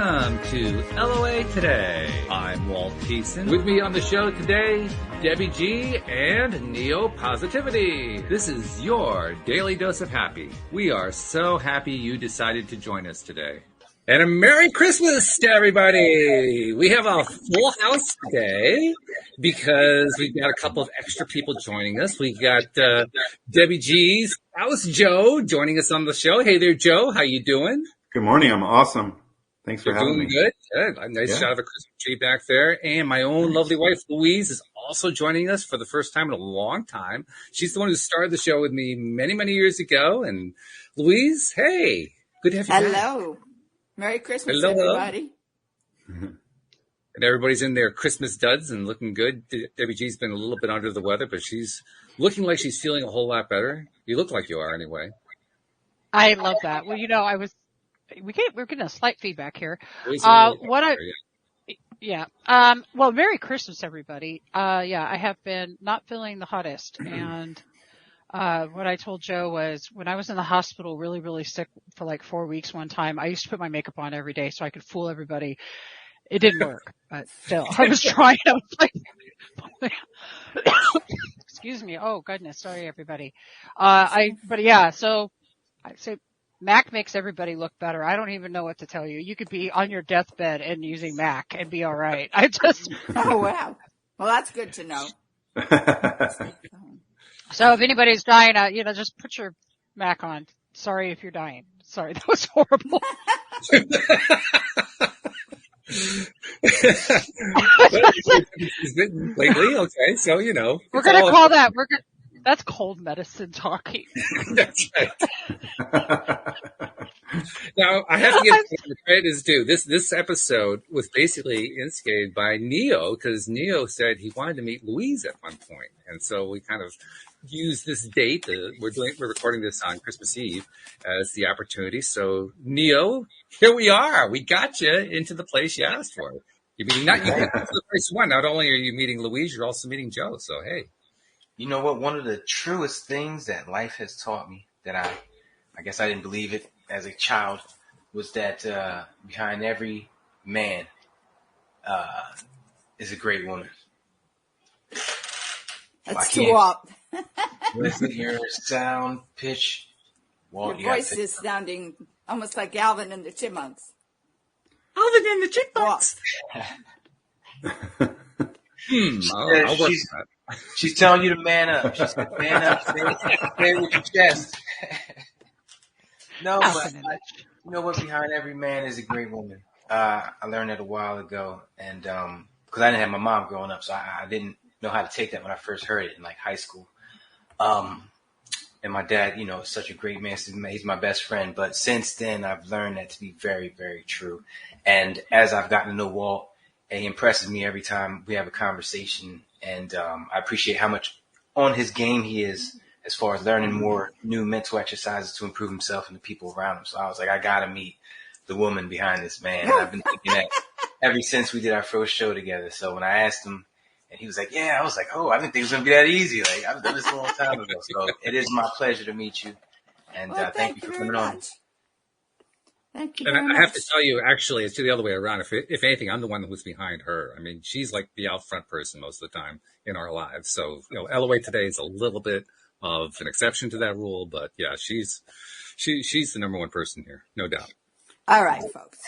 welcome to LOA Today. I'm Walt Thiessen. With me on the show today, Debbie G and Neo Positivity. This is your daily dose of happy. We are so happy you decided to join us today. And a Merry Christmas to everybody! We have a full house today because we've got a couple of extra people joining us. We've got Debbie G's spouse, Joe, joining us on the show. Hey there, Joe. How you doing? Good morning. I'm awesome. Thanks for having me. Doing good. Good. A nice shot of a Christmas tree back there. And my own lovely wife, Louise, is also joining us for the first time in a long time. She's the one who started the show with me many, many years ago. And Louise, hey, good to have you back. Hello. Merry Christmas, everybody. And everybody's in their Christmas duds and looking good. Debbie G's been a little bit under the weather, but she's looking like she's feeling a whole lot better. You look like you are anyway. I love that. Well, we're getting a slight feedback here. Well, Merry Christmas, everybody. I have been not feeling the hottest. And what I told Joe was when I was in the hospital really, really sick for like 4 weeks one time, I used to put my makeup on every day so I could fool everybody. It didn't work, but still, I was trying. I was like, excuse me. Oh, goodness. Sorry, everybody. So I say MAC makes everybody look better. I don't even know what to tell you. You could be on your deathbed and using MAC and be all right. Oh, wow. Well, that's good to know. So if anybody's dying, just put your MAC on. Sorry if you're dying. Sorry, that was horrible. Lately, okay, so we're gonna call that. That's cold medicine talking. That's right. Now, I have to give the credit is due. This episode was basically instigated by Neo because Neo said he wanted to meet Louise at one point, and so we kind of used this date. We're recording this on Christmas Eve as the opportunity. So Neo, here we are. We got you into the place you asked for. You mean not you got to the place one. Not only are you meeting Louise, you're also meeting Joe. So hey. You know what? One of the truest things that life has taught me that I guess I didn't believe it as a child was that behind every man is a great woman. That's too up. Listen to your sound pitch. Well, your voice is sounding almost like Alvin and the Chipmunks. Alvin and the Chipmunks. I'll work on that. She's telling you to man up. She said, man up, say it with your chest. No, but you know what? Behind every man is a great woman. I learned that a while ago, and because I didn't have my mom growing up, so I didn't know how to take that when I first heard it in like high school. And my dad, is such a great man. He's my best friend. But since then, I've learned that to be very, very true. And as I've gotten to know Walt, he impresses me every time we have a conversation. And I appreciate how much on his game he is as far as learning more new mental exercises to improve himself and the people around him. So I was like, I got to meet the woman behind this man. And I've been thinking that ever since we did our first show together. So when I asked him, and he was like, yeah, I was like, oh, I didn't think it was going to be that easy. Like, I've done this a long time ago. So it is my pleasure to meet you. And thank you for coming on. Thank you. And I have to tell you, actually, it's the other way around. If anything, I'm the one who's behind her. I mean, she's like the out front person most of the time in our lives. So, LOA Today is a little bit of an exception to that rule, but yeah, she's the number one person here, no doubt. All right, folks,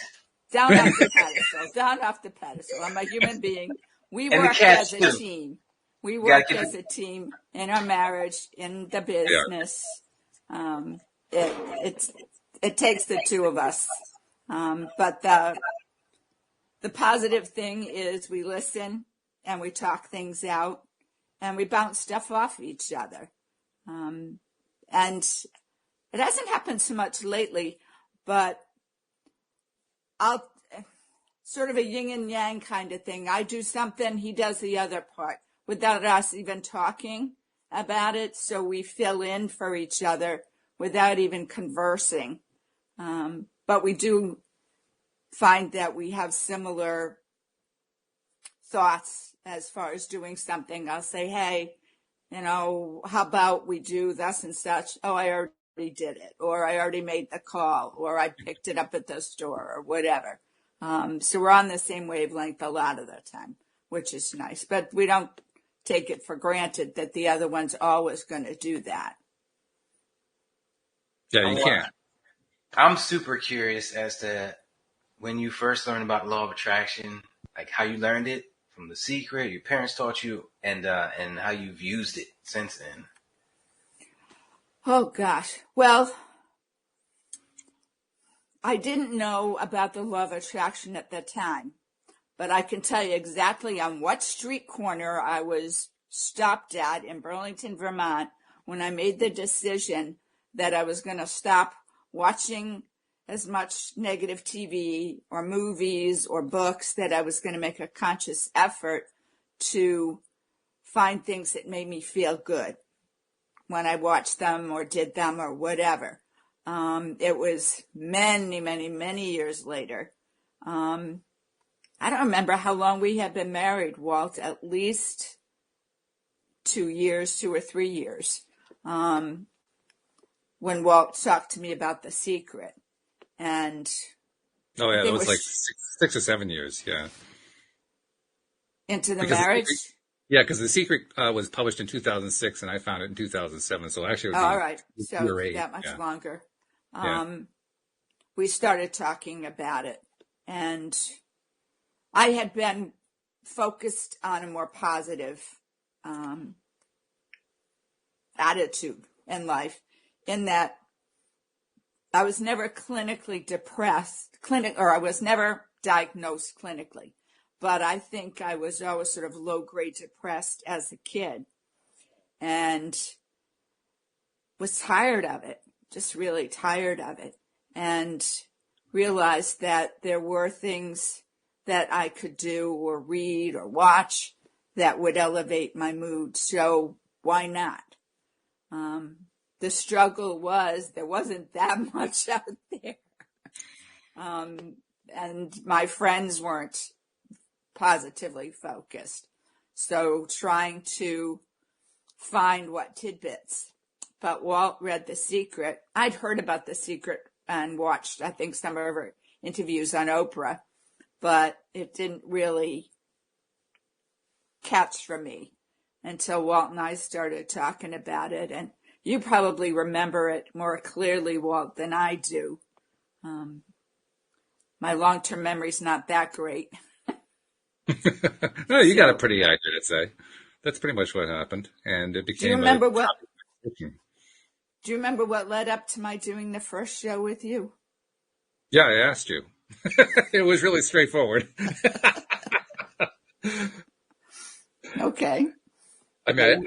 down off the pedestal. Down off the pedestal. I'm a human being. We work as a team. We work as a team in our marriage, in the business. It takes the two of us. But the positive thing is we listen and we talk things out and we bounce stuff off each other. And it hasn't happened so much lately, but I'll sort of a yin and yang kind of thing. I do something, he does the other part without us even talking about it. So we fill in for each other without even conversing. But we do find that we have similar thoughts as far as doing something. I'll say, hey, how about we do thus and such? Oh, I already did it, or I already made the call, or I picked it up at the store, or whatever. So we're on the same wavelength a lot of the time, which is nice. But we don't take it for granted that the other one's always going to do that. Yeah, you can't. I'm super curious as to when you first learned about law of attraction, like how you learned it from The Secret, your parents taught you, and how you've used it since then. Oh, gosh. Well, I didn't know about the law of attraction at the time, but I can tell you exactly on what street corner I was stopped at in Burlington, Vermont, when I made the decision that I was going to stop watching as much negative TV or movies or books, that I was going to make a conscious effort to find things that made me feel good when I watched them or did them or whatever. It was many, many, many years later. I don't remember how long we had been married, Walt, at least 2 years, 2 or 3 years, when Walt talked to me about The Secret. And oh yeah, that was like 6 or 7 years. Yeah. Into the marriage? Yeah, because The Secret was published in 2006, and I found it in 2007. So actually, it was all right, so that much longer. We started talking about it, and I had been focused on a more positive attitude in life, in that I was never clinically depressed, or I was never diagnosed clinically, but I think I was always sort of low-grade depressed as a kid, and was tired of it, just really tired of it, and realized that there were things that I could do or read or watch that would elevate my mood. So why not? The struggle was there wasn't that much out there. And my friends weren't positively focused. So trying to find what tidbits. But Walt read The Secret. I'd heard about The Secret and watched, I think, some of her interviews on Oprah, but it didn't really catch for me until Walt and I started talking about it. And you probably remember it more clearly, Walt, than I do. My long-term memory's not that great. No, you got it pretty accurate, I'd say. That's pretty much what happened. And it became. Do you remember what led up to my doing the first show with you? Yeah, I asked you. It was really straightforward. Okay. I mean,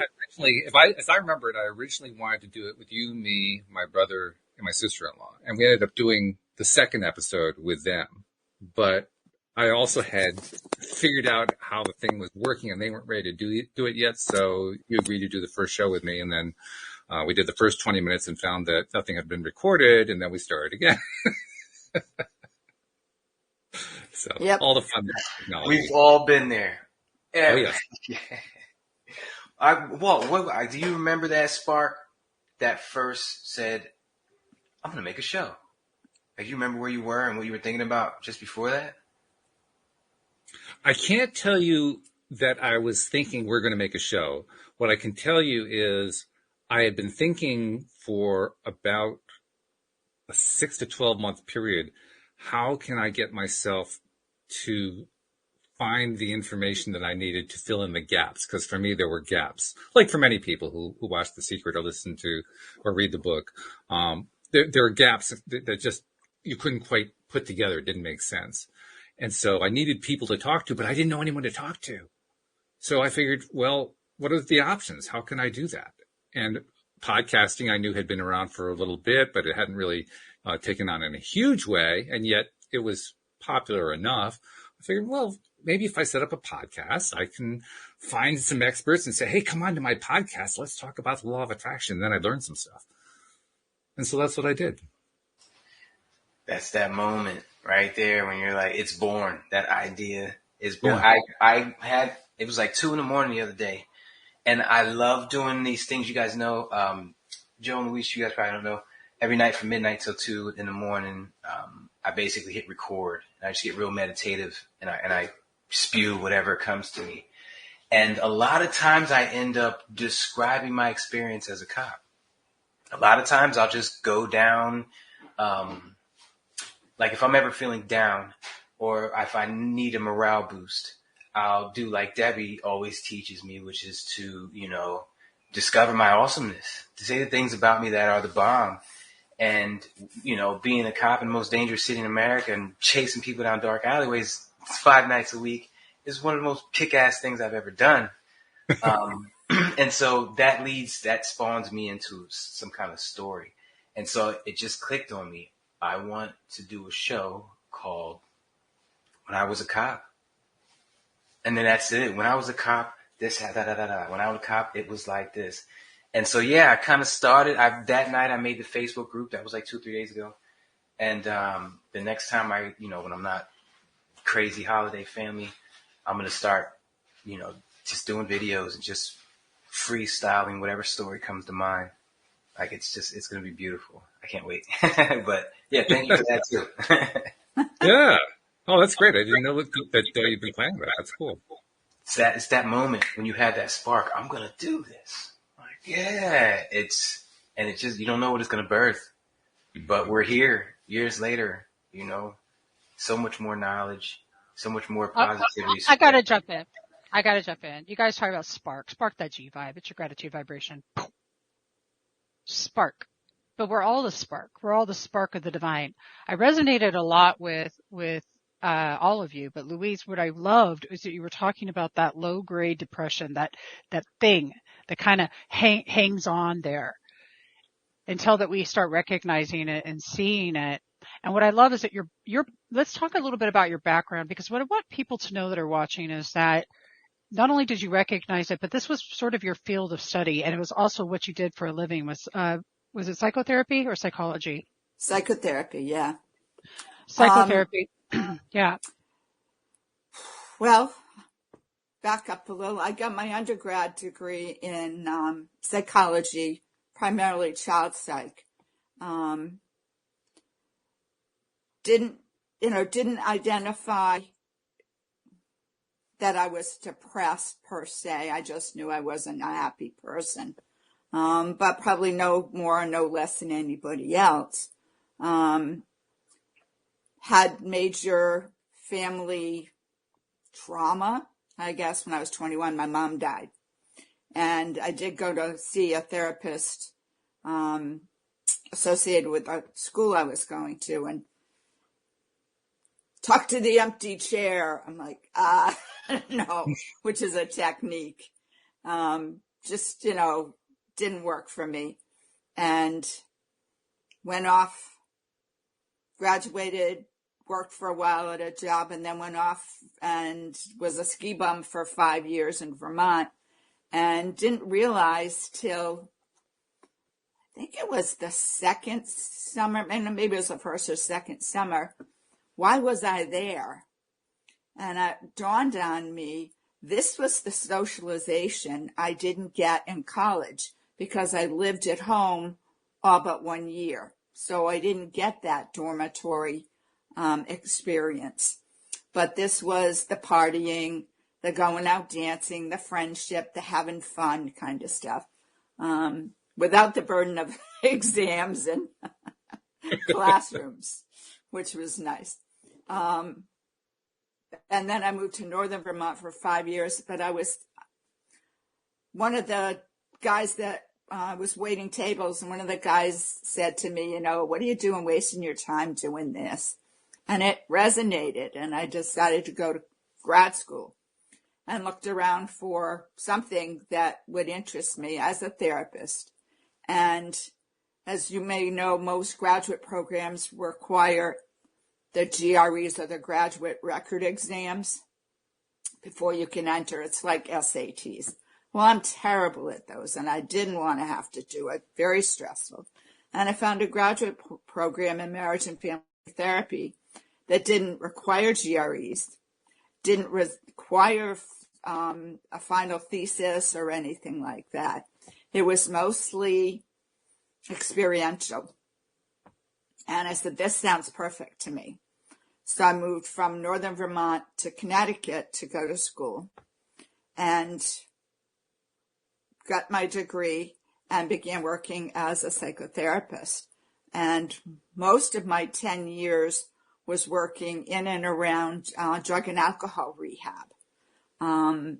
as I remember it, I originally wanted to do it with you, me, my brother, and my sister-in-law. And we ended up doing the second episode with them. But I also had figured out how the thing was working, and they weren't ready to do it yet. So you agreed to do the first show with me. And then we did the first 20 minutes and found that nothing had been recorded. And then we started again. So yep. All the fun technology. We've all been there. Oh, yeah. Walt, do you remember that spark that first said, I'm going to make a show? Like, you remember where you were and what you were thinking about just before that? I can't tell you that I was thinking we're going to make a show. What I can tell you is I had been thinking for about a 6 to 12 month period, how can I get myself to find the information that I needed to fill in the gaps? Because for me, there were gaps. Like for many people who watch The Secret or listen to or read the book, there are gaps that just you couldn't quite put together. It didn't make sense. And so I needed people to talk to, but I didn't know anyone to talk to. So I figured, well, what are the options? How can I do that? And podcasting I knew had been around for a little bit, but it hadn't really taken on in a huge way. And yet it was popular enough. I figured, well, maybe if I set up a podcast, I can find some experts and say, hey, come on to my podcast. Let's talk about the law of attraction. And then I learned some stuff. And so that's what I did. That's that moment right there when you're like, it's born. That idea is born. Yeah. It was like 2 a.m. the other day. And I love doing these things. You guys know, Joe and Luis, you guys probably don't know, every night from midnight till 2 a.m, I basically hit record, and I just get real meditative, and I spew whatever comes to me. And a lot of times I end up describing my experience as a cop. A lot of times I'll just go down, like if I'm ever feeling down or if I need a morale boost, I'll do like Debbie always teaches me, which is to, discover my awesomeness, to say the things about me that are the bomb. And, being a cop in the most dangerous city in America and chasing people down dark alleyways 5 nights a week is one of the most kick-ass things I've ever done. And so that spawns me into some kind of story. And so it just clicked on me. I want to do a show called When I Was a Cop. And then that's it. When I was a cop, this, da, da, da, da. When I was a cop, it was like this. And so, yeah, I kind of started. That night I made the Facebook group. That was like 2-3 days ago. And the next time when I'm not crazy holiday family, I'm going to start, just doing videos and just freestyling whatever story comes to mind. Like, it's going to be beautiful. I can't wait. But yeah, thank you for that too. Yeah. Oh, that's great. I didn't know that you've been planning that. That's cool. It's that moment when you have that spark. I'm going to do this. Like, yeah, it just, you don't know what it's going to birth, but we're here years later, so much more knowledge, so much more positivity. I got to jump in. You guys talk about spark that G vibe. It's your gratitude vibration. Spark. But we're all the spark. We're all the spark of the divine. I resonated a lot with all of you, but Louise, what I loved is that you were talking about that low grade depression, that thing that kind of hangs on there until that we start recognizing it and seeing it. And what I love is that let's talk a little bit about your background, because what I want people to know that are watching is that not only did you recognize it, but this was sort of your field of study, and it was also what you did for a living. Was it psychotherapy or psychology? Psychotherapy, yeah. Psychotherapy. Yeah. Well, back up a little. I got my undergrad degree in psychology, primarily child psych. Didn't identify that I was depressed per se. I just knew I wasn't a happy person. But probably no more or no less than anybody else. Had major family trauma, I guess. When I was 21, my mom died. And I did go to see a therapist associated with the school I was going to, and talk to the empty chair. I'm like, no, which is a technique. Just, didn't work for me. And went off, graduated, worked for a while at a job, and then went off and was a ski bum for 5 years in Vermont, and didn't realize till, I think it was the second summer, maybe it was the first or second summer, why was I there? And it dawned on me, this was the socialization I didn't get in college because I lived at home all but 1 year. So I didn't get that dormitory experience. But this was the partying, the going out dancing, the friendship, the having fun kind of stuff, without the burden of exams and classrooms, which was nice. And then I moved to northern Vermont for 5 years, but I was one of the guys that was waiting tables, and one of the guys said to me, what are you doing wasting your time doing this? And it resonated, and I decided to go to grad school and looked around for something that would interest me as a therapist. And as you may know, most graduate programs require the GREs, or the graduate record exams, before you can enter. It's like SATs. Well, I'm terrible at those, and I didn't want to have to do it. Very stressful. And I found a graduate program in marriage and family therapy that didn't require GREs, didn't require a final thesis or anything like that. It was mostly experiential. And I said, this sounds perfect to me. So I moved from northern Vermont to Connecticut to go to school and got my degree and began working as a psychotherapist. And most of my 10 years was working in and around drug and alcohol rehab. I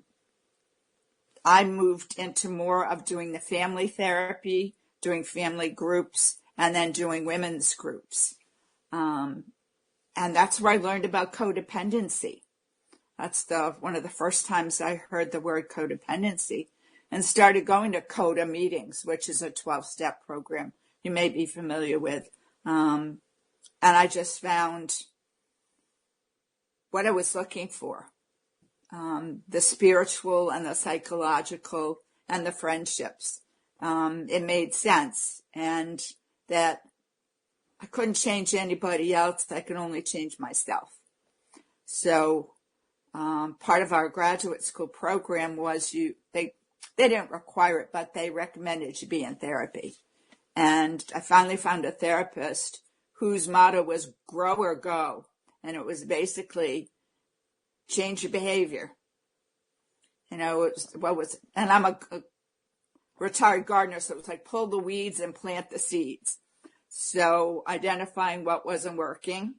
moved into more of doing the family therapy, doing family groups, and then doing women's groups. And that's where I learned about codependency. That's one of the first times I heard the word codependency, and started going to CODA meetings, which is a 12-step program you may be familiar with. And I just found what I was looking for, the spiritual and the psychological and the friendships. It made sense, and that I couldn't change anybody else. I could only change myself. So part of our graduate school program was they didn't require it, but they recommended you be in therapy. And I finally found a therapist whose motto was grow or go. And it was basically change your behavior. And I'm a retired gardener, so it was like pull the weeds and plant the seeds. So identifying what wasn't working,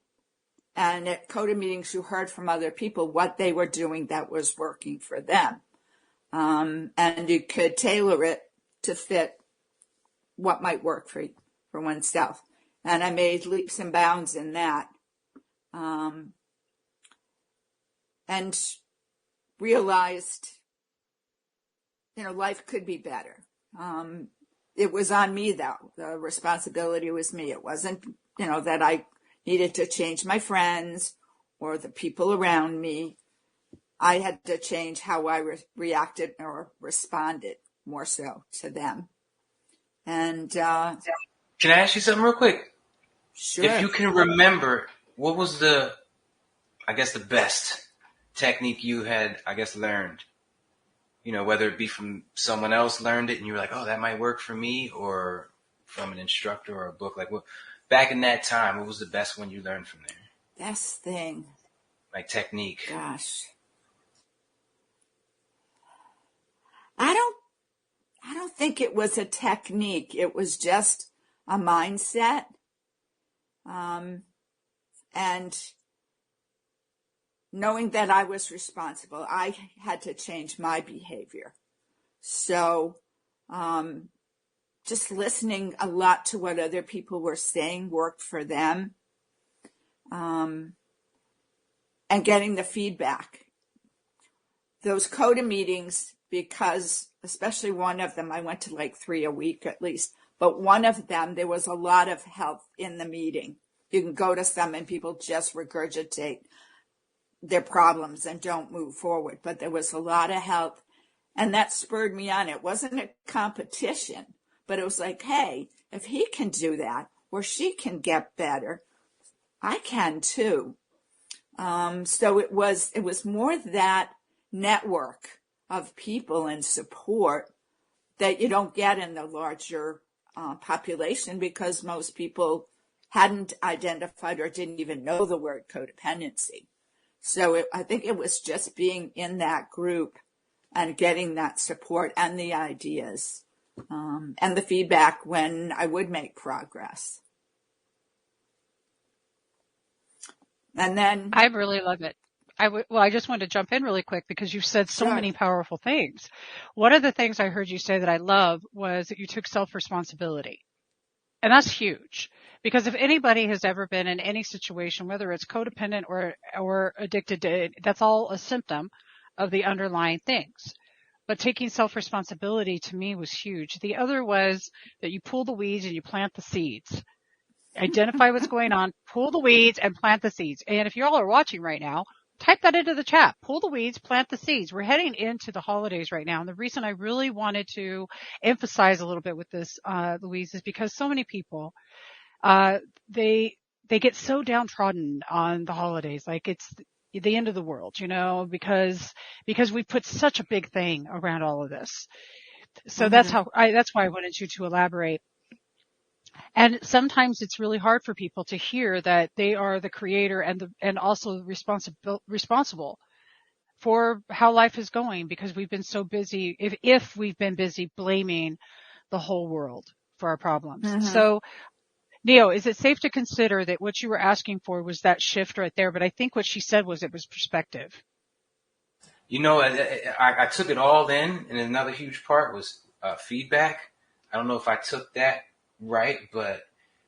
and at CODA meetings, you heard from other people what they were doing that was working for them. And you could tailor it to fit what might work for oneself. And I made leaps and bounds in that. And realized, life could be better. It was on me, though. The responsibility was me. It wasn't, that I needed to change my friends or the people around me. I had to change how I reacted or responded more so to them. And can I ask you something real quick? Sure. If you can remember, what was the best technique you had, learned? Whether it be from someone else learned it and you were like, oh, that might work for me, or from an instructor or a book. Like, back in that time, what was the best one you learned from there? Best thing. Like technique. Gosh. I don't think it was a technique. It was just a mindset. And knowing that I was responsible, I had to change my behavior. So just listening a lot to what other people were saying worked for them, and getting the feedback. Those CODA meetings, because especially one of them, I went to like 3 a week at least, but one of them, there was a lot of help in the meeting. You can go to some and people just regurgitate their problems and don't move forward, but there was a lot of help, and that spurred me on. It wasn't a competition, but it was like, hey, if he can do that or she can get better, I can too. So it was more that network of people and support that you don't get in the larger population, because most people hadn't identified or didn't even know the word codependency. So I think it was just being in that group and getting that support and the ideas, and the feedback when I would make progress. And then I really love it. I just wanted to jump in really quick because you've said so Sure. many powerful things. One of the things I heard you say that I love was that you took self-responsibility. And that's huge, because if anybody has ever been in any situation, whether it's codependent or addicted to it, that's all a symptom of the underlying things. But taking self-responsibility to me was huge. The other was that you pull the weeds and you plant the seeds. Identify what's going on, pull the weeds and plant the seeds. And if you all are watching right now, type that into the chat. Pull the weeds, plant the seeds. We're heading into the holidays right now. And the reason I really wanted to emphasize a little bit with this, Louise, is because so many people, they get so downtrodden on the holidays. Like it's the end of the world, because we put such a big thing around all of this. So that's why I wanted you to elaborate. And sometimes it's really hard for people to hear that they are the creator and also responsible for how life is going, because we've been so busy, if we've been busy blaming the whole world for our problems. Mm-hmm. So, Neo, is it safe to consider that what you were asking for was that shift right there? But I think what she said was it was perspective. You know, I took it all in, and another huge part was feedback. I don't know if I took that right, but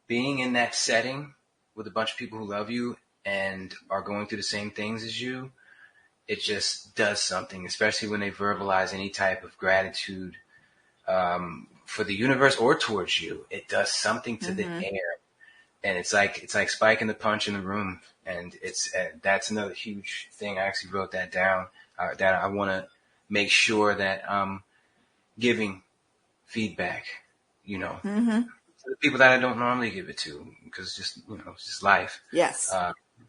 being in that setting with a bunch of people who love you and are going through the same things as you, it just does something, especially when they verbalize any type of gratitude for the universe or towards you. It does something to the air, and it's like spiking the punch in the room. And that's another huge thing. I actually wrote that down. That I want to make sure that I'm giving feedback, you know, to the people that I don't normally give it to, because it's just life. Yes.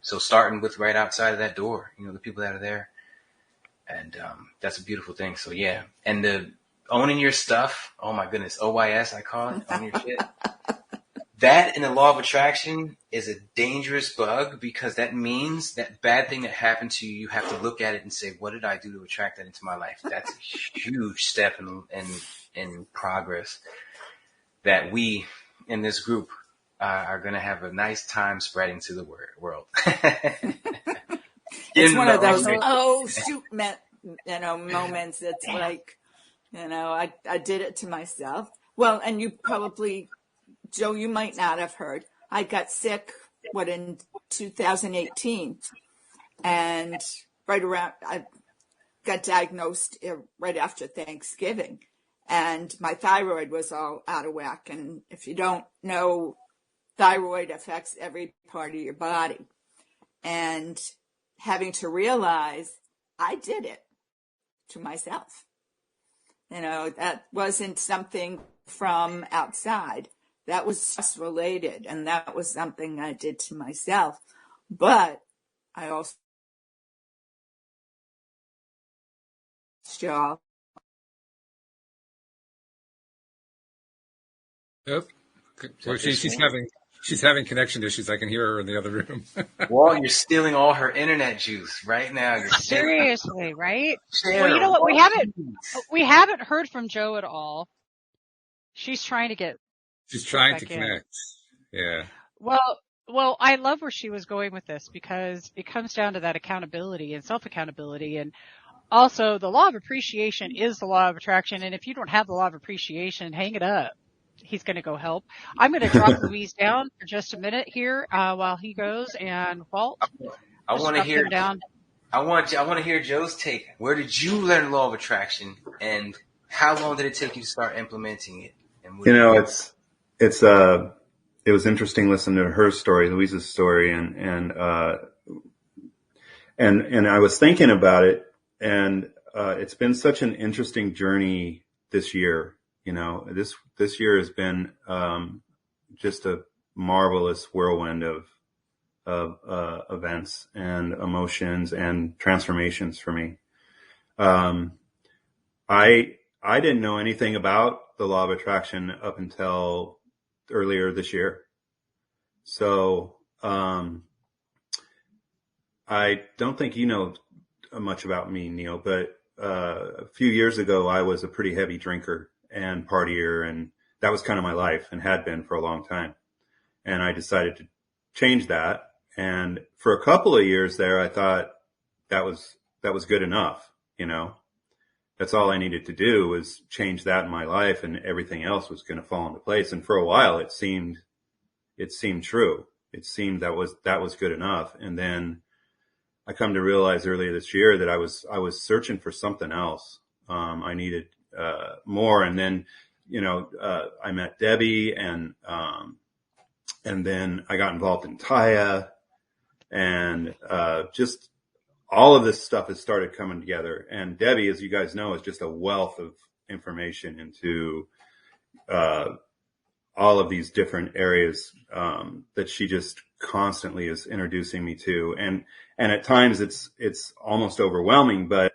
So starting with right outside of that door, you know, the people that are there, and that's a beautiful thing. So yeah, and the owning your stuff. Oh my goodness, OYS I call it, own your shit. That in the law of attraction is a dangerous bug, because that means that bad thing that happened to you, you have to look at it and say, what did I do to attract that into my life? That's a huge step in progress that we in this group are going to have a nice time spreading to the world. It's one of those, oh, shoot, moments. It's like, I did it to myself. Well, and you probably, Joe, you might not have heard. I got sick, in 2018, and I got diagnosed right after Thanksgiving, and my thyroid was all out of whack. And if you don't know, thyroid affects every part of your body, and having to realize I did it to myself. That wasn't something from outside. That was stress related, and that was something I did to myself. But I also, y'all. Yep. Well, she's having connection issues. I can hear her in the other room. Walt, you're stealing all her internet juice right now. You're seriously, right? Share. Well, you know what? We haven't heard from Joe at all. She's trying to get. She's trying to connect. Yeah. Well, I love where she was going with this, because it comes down to that accountability and self-accountability. And also the law of appreciation is the law of attraction. And if you don't have the law of appreciation, hang it up. He's going to go help. I'm going to drop Louise down for just a minute here while he goes. And Walt, I want to hear down. I want to hear Joe's take. Where did you learn the law of attraction, and how long did it take you to start implementing it? And it was interesting listening to her story, Louise's story, and I was thinking about it, and it's been such an interesting journey this year. This year has been just a marvelous whirlwind of events and emotions and transformations for me. I didn't know anything about the law of attraction up until earlier this year. So, I don't think you know much about me, Neil, but, a few years ago, I was a pretty heavy drinker and partier, and that was kind of my life and had been for a long time. And I decided to change that. And for a couple of years there, I thought that was good enough. That's all I needed to do was change that in my life, and everything else was going to fall into place. And for a while, it seemed true. It seemed that was good enough. And then I come to realize earlier this year that I was searching for something else. I needed, more. And then, I met Debbie, and then I got involved in Taya, and, just all of this stuff has started coming together. And Debbie, as you guys know, is just a wealth of information into, all of these different areas, that she just constantly is introducing me to. And at times it's almost overwhelming, but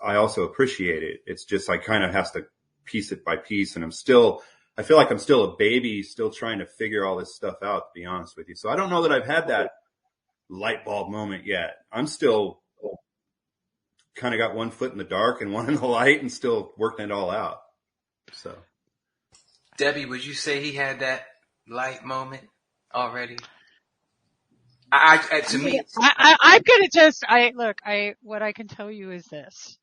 I also appreciate it. It's just, I kind of have to piece it by piece, and I'm still I feel like I'm still a baby, still trying to figure all this stuff out, to be honest with you. So I don't know that I've had that light bulb moment yet. I'm still kind of got one foot in the dark and one in the light and still working it all out. So, Debbie, would you say he had that light moment already? I'm gonna just, what I can tell you is this.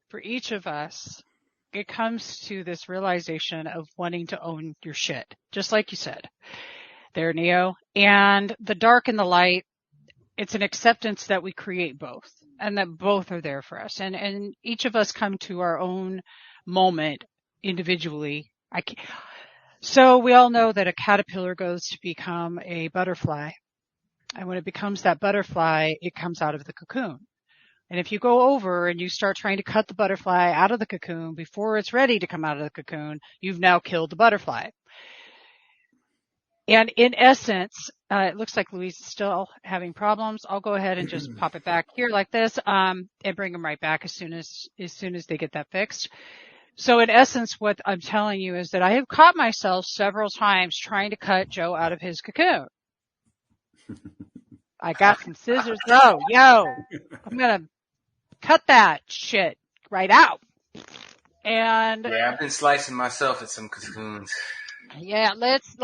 For each of us, it comes to this realization of wanting to own your shit. Just like you said there, Neo. And the dark and the light, it's an acceptance that we create both and that both are there for us. And each of us come to our own moment individually. So we all know that a caterpillar goes to become a butterfly. And when it becomes that butterfly, it comes out of the cocoon. And if you go over and you start trying to cut the butterfly out of the cocoon before it's ready to come out of the cocoon, you've now killed the butterfly. And in essence, it looks like Louise is still having problems. I'll go ahead and just pop it back here like this, and bring them right back as soon as they get that fixed. So in essence, what I'm telling you is that I have caught myself several times trying to cut Joe out of his cocoon. I got some scissors. I'm going to cut that shit right out. And yeah, I've been slicing myself at some cocoons. Yeah, it's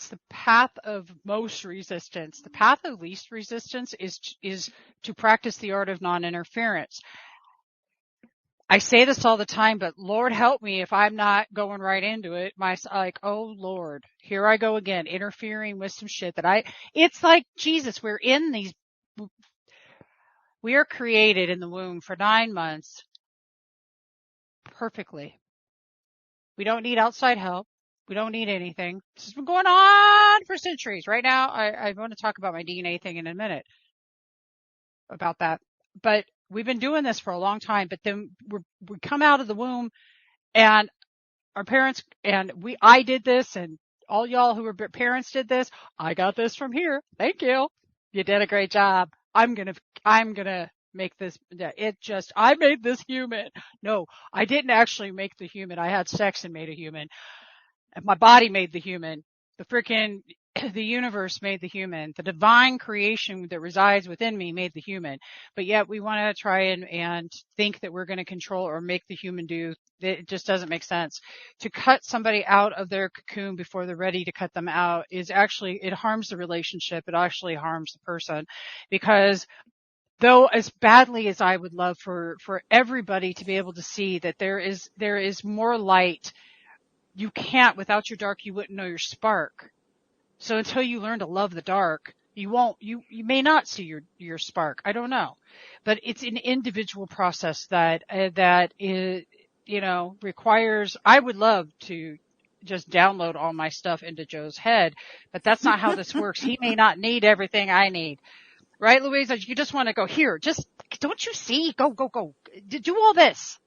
the path of most resistance. The path of least resistance is to practice the art of non-interference. I say this all the time, but Lord help me if I'm not going right into it. Oh Lord, here I go again, interfering with some shit it's like Jesus, we are created in the womb for 9 months perfectly. We don't need outside help. We don't need anything. This has been going on for centuries. Right now, I want to talk about my DNA thing in a minute about that. But we've been doing this for a long time, but then we come out of the womb and our parents, and I did this, and all y'all who were parents did this. I got this from here. Thank you. You did a great job. I'm going to make this, I made this human. No, I didn't actually make the human. I had sex and made a human. And my body made the human. The universe made the human. The divine creation that resides within me made the human. But yet we want to try and think that we're going to control or make the human do. It just doesn't make sense. To cut somebody out of their cocoon before they're ready to cut them out it harms the relationship. It actually harms the person, because though as badly as I would love for everybody to be able to see that there is more light, you can't, without your dark, you wouldn't know your spark. So until you learn to love the dark, you may not see your spark. I don't know, but it's an individual process that is, requires, I would love to just download all my stuff into Joe's head, but that's not how this works. He may not need everything I need. Right, Louise? You just want to go here. Just, don't you see? Go. Do all this.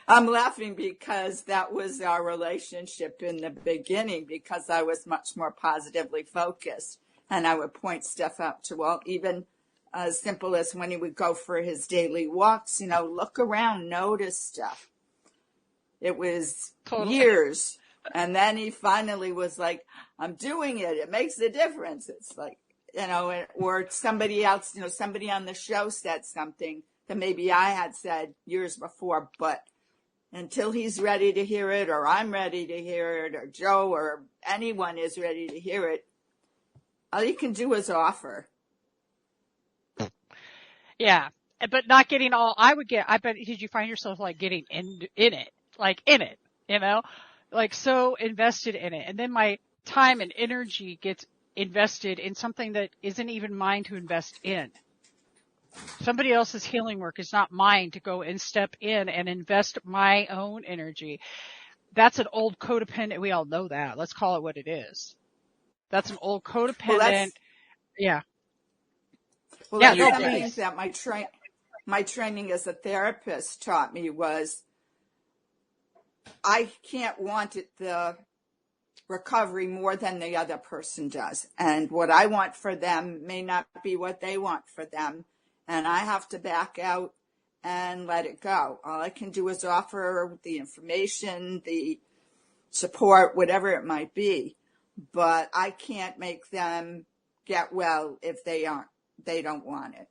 I'm laughing because that was our relationship in the beginning, because I was much more positively focused and I would point stuff out to Walt, even as simple as when he would go for his daily walks, look around, notice stuff. It was years. And then he finally was like, I'm doing it. It makes a difference. It's like, or somebody else, somebody on the show said something that maybe I had said years before, but until he's ready to hear it, or I'm ready to hear it, or Joe or anyone is ready to hear it, all you can do is offer. Yeah, but not getting all, I bet, did you find yourself like getting in it, like so invested in it. And then my time and energy gets invested in something that isn't even mine to invest in. Somebody else's healing work is not mine to go and step in and invest my own energy. That's an old codependent. We all know that. Let's call it what it is. That's an old codependent. Yeah. Well, that's something that my training as a therapist taught me was I can't want the recovery more than the other person does. And what I want for them may not be what they want for them. And I have to back out and let it go. All I can do is offer the information, the support, whatever it might be, but I can't make them get well if they don't want it.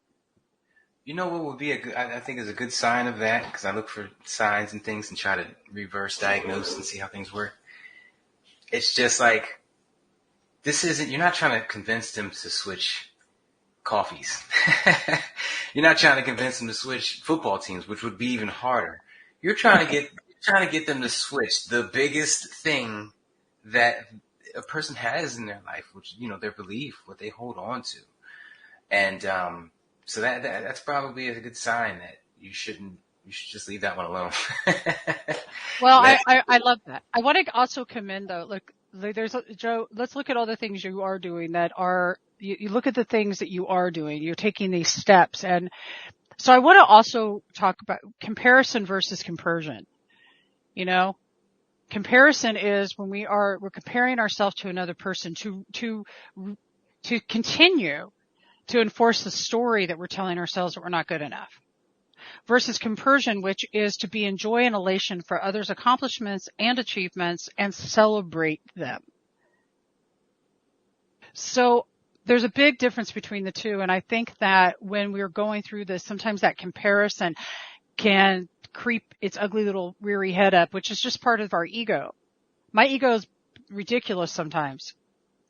You know what would be I think is a good sign of that, because I look for signs and things and try to reverse diagnose and see how things work. It's just like, you're not trying to convince them to switch coffees. You're not trying to convince them to switch football teams, which would be even harder. You're trying to get them to switch the biggest thing that a person has in their life, which, their belief, what they hold on to. And, so that's probably a good sign that you should just leave that one alone. Well, I love that. I want to also commend though, look, Joe, let's look at all the things you are doing that are, you look at the things that you are doing, you're taking these steps. And so I want to also talk about comparison versus compersion. Comparison is when we're comparing ourselves to another person to continue to enforce the story that we're telling ourselves that we're not good enough, versus compersion, which is to be in joy and elation for others' accomplishments and achievements and celebrate them. So there's a big difference between the two. And I think that when we're going through this, sometimes that comparison can creep its ugly little reary head up, which is just part of our ego. My ego is ridiculous sometimes.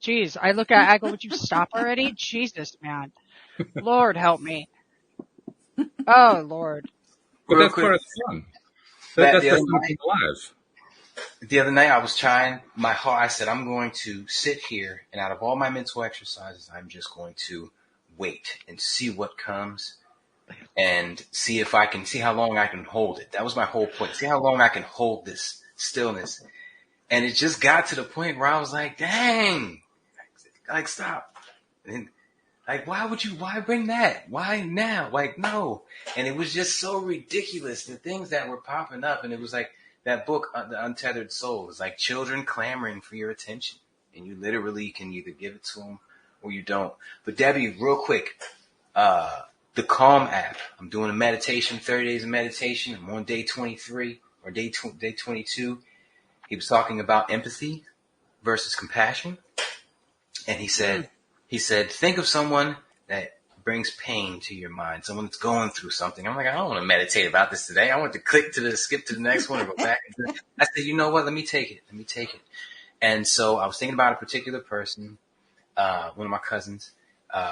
Jeez, I go, would you stop already? Jesus, man. Lord help me. Oh, Lord. But that's part of the fun. That's the fun being alive. The other night I was trying my heart. I said, I'm going to sit here, and out of all my mental exercises, I'm just going to wait and see what comes and see how long I can hold it. That was my whole point. See how long I can hold this stillness. And it just got to the point where I was like, dang. Like, stop. And like, why bring that? Why now? Like, no. And it was just so ridiculous, the things that were popping up. And it was like that book, The Untethered Soul, is like children clamoring for your attention. And you literally can either give it to them or you don't. But Debbie, real quick, the Calm app. I'm doing a meditation, 30 days of meditation. I'm on day 23 or day 22. He was talking about empathy versus compassion. And he said, think of someone that brings pain to your mind, someone that's going through something. I'm like, I don't want to meditate about this today. I want to skip to the next one or go back. I said, you know what? Let me take it. And so I was thinking about a particular person, one of my cousins,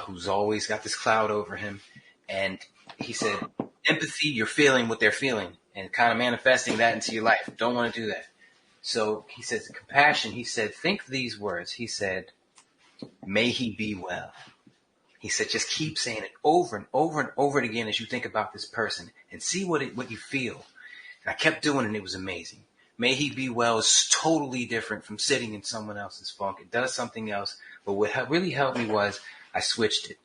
who's always got this cloud over him. And he said, empathy, you're feeling what they're feeling and kind of manifesting that into your life. Don't want to do that. So he says, compassion, he said, think these words. He said, may he be well. He said, just keep saying it over and over and over again as you think about this person and see what you feel. And I kept doing it, and it was amazing. May he be well is totally different from sitting in someone else's funk. It does something else. But what really helped me was I switched it.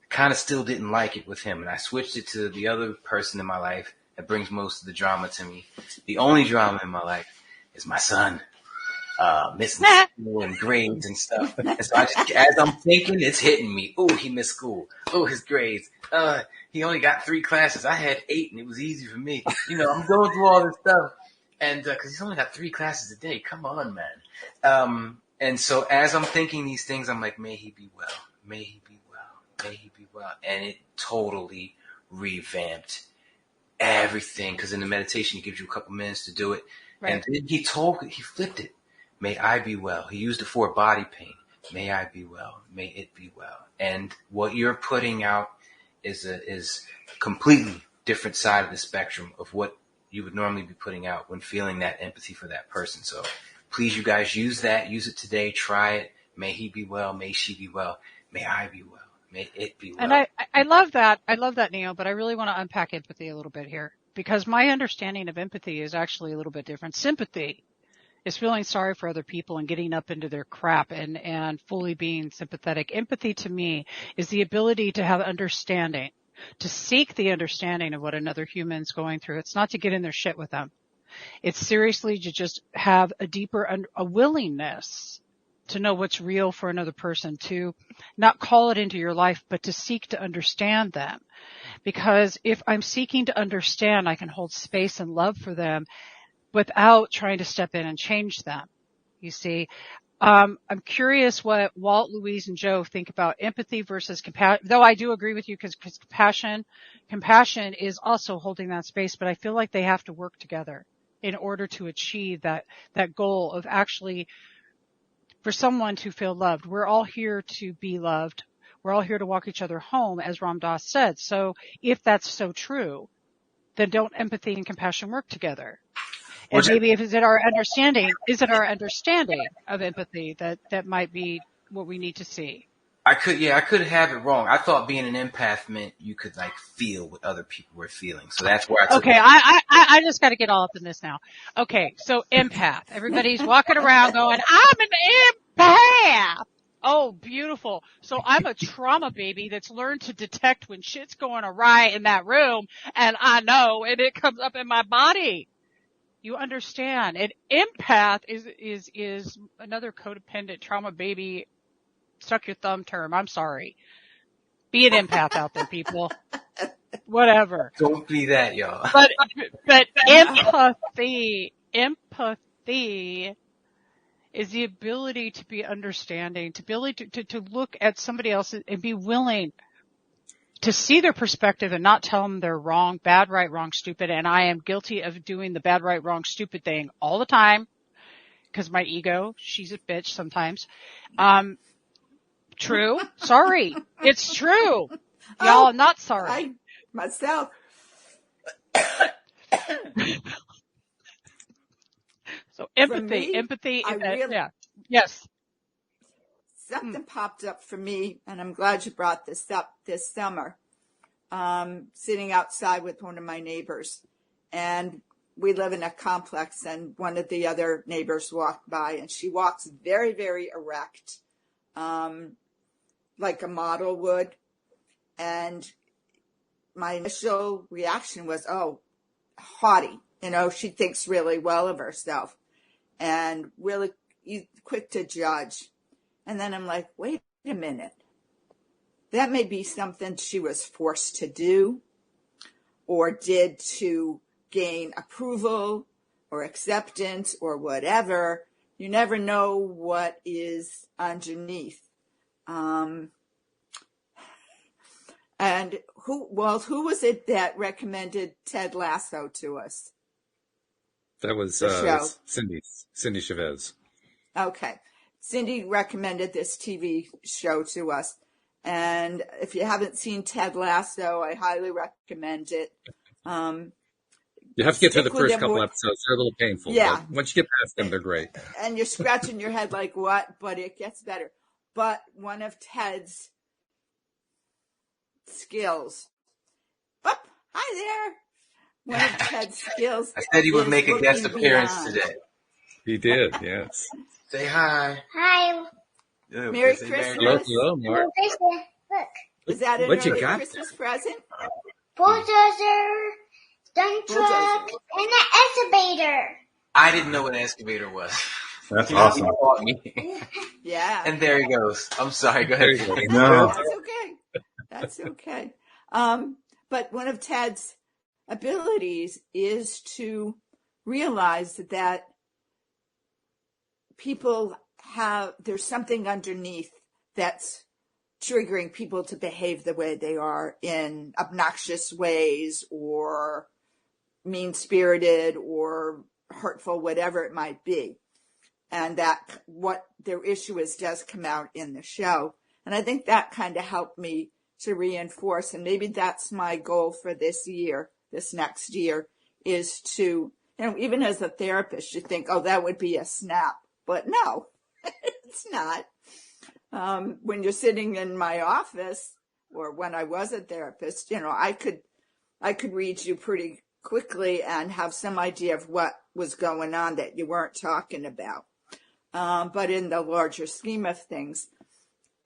I kind of still didn't like it with him, and I switched it to the other person in my life that brings most of the drama to me. The only drama in my life is my son. Missing school and grades and stuff. And so as I'm thinking, it's hitting me. Oh, he missed school. Oh, his grades. He only got 3 classes. I had 8 and it was easy for me. I'm going through all this stuff. And, cause he's only got 3 classes a day. Come on, man. And so as I'm thinking these things, I'm like, may he be well. May he be well. May he be well. And it totally revamped everything. Cause in the meditation, he gives you a couple minutes to do it. Right. And then he flipped it. May I be well. He used it for body pain. May I be well. May it be well. And what you're putting out is a completely different side of the spectrum of what you would normally be putting out when feeling that empathy for that person. So please, you guys, use that. Use it today. Try it. May he be well. May she be well. May I be well. May it be well. And I love that. I love that, Neo, but I really want to unpack empathy a little bit here, because my understanding of empathy is actually a little bit different. Sympathy is feeling sorry for other people and getting up into their crap and fully being sympathetic. Empathy to me is the ability to have understanding, to seek the understanding of what another human's going through. It's not to get in their shit with them. It's seriously to just have a deeper, a willingness to know what's real for another person, to not call it into your life, but to seek to understand them. Because if I'm seeking to understand, I can hold space and love for them without trying to step in and change them. You see, I'm curious what Walt, Louise, and Joe think about empathy versus compassion, though I do agree with you because compassion is also holding that space, but I feel like they have to work together in order to achieve that goal of actually for someone to feel loved. We're all here to be loved. We're all here to walk each other home, as Ram Dass said. So if that's so true, then don't empathy and compassion work together? And maybe is it our understanding of empathy that might be what we need to see? I could have it wrong. I thought being an empath meant you could like feel what other people were feeling. So that's where I took Okay, I just got to get all up in this now. Okay, so empath. Everybody's walking around going, I'm an empath. Oh, beautiful. So I'm a trauma baby that's learned to detect when shit's going awry in that room, and I know, and it comes up in my body. You understand. An empath is another codependent trauma baby. Suck your thumb term. I'm sorry. Be an empath out there, people. Whatever. Don't be that, y'all. But empathy is the ability to be understanding, to be able to look at somebody else and be willing to see their perspective and not tell them they're wrong, bad, right, wrong, stupid. And I am guilty of doing the bad, right, wrong, stupid thing all the time because my ego, she's a bitch sometimes. True. Sorry. It's true. Y'all, I'm not sorry. Myself. So empathy, Yes. Something popped up for me, and I'm glad you brought this up this summer. Sitting outside with one of my neighbors, and we live in a complex, and one of the other neighbors walked by, and she walks very, very erect, like a model would. And my initial reaction was, oh, haughty. You know, she thinks really well of herself and really quick to judge. And then I'm like, wait a minute. That may be something she was forced to do or did to gain approval or acceptance or whatever. You never know what is underneath. And who was it that recommended Ted Lasso to us? That was Cindy Chavez. Okay. Cindy recommended this TV show to us. And if you haven't seen Ted Lasso, I highly recommend it. You have to get through the first couple episodes. They're a little painful. Yeah. But once you get past them, they're great. And you're scratching your head like, what? But it gets better. But one of Ted's skills. Oh, hi there. One of Ted's skills. I said he would make a guest appearance today. He did, yes. Say hi. Hi. Merry Christmas. Hello, Mark. Look. Is that an early Christmas present? Bulldozer, dump truck, and an excavator. I didn't know what an excavator was. That's awesome. Yeah. And there he goes. I'm sorry. Go ahead. No. That's okay. That's okay. But one of Ted's abilities is to realize that there's something underneath that's triggering people to behave the way they are in obnoxious ways or mean-spirited or hurtful, whatever it might be. And that what their issue is does come out in the show. And I think that kind of helped me to reinforce, and maybe that's my goal for this next year, is to, even as a therapist, you think, oh, that would be a snap. But no, it's not. When you're sitting in my office, or when I was a therapist, I could read you pretty quickly and have some idea of what was going on that you weren't talking about. But in the larger scheme of things,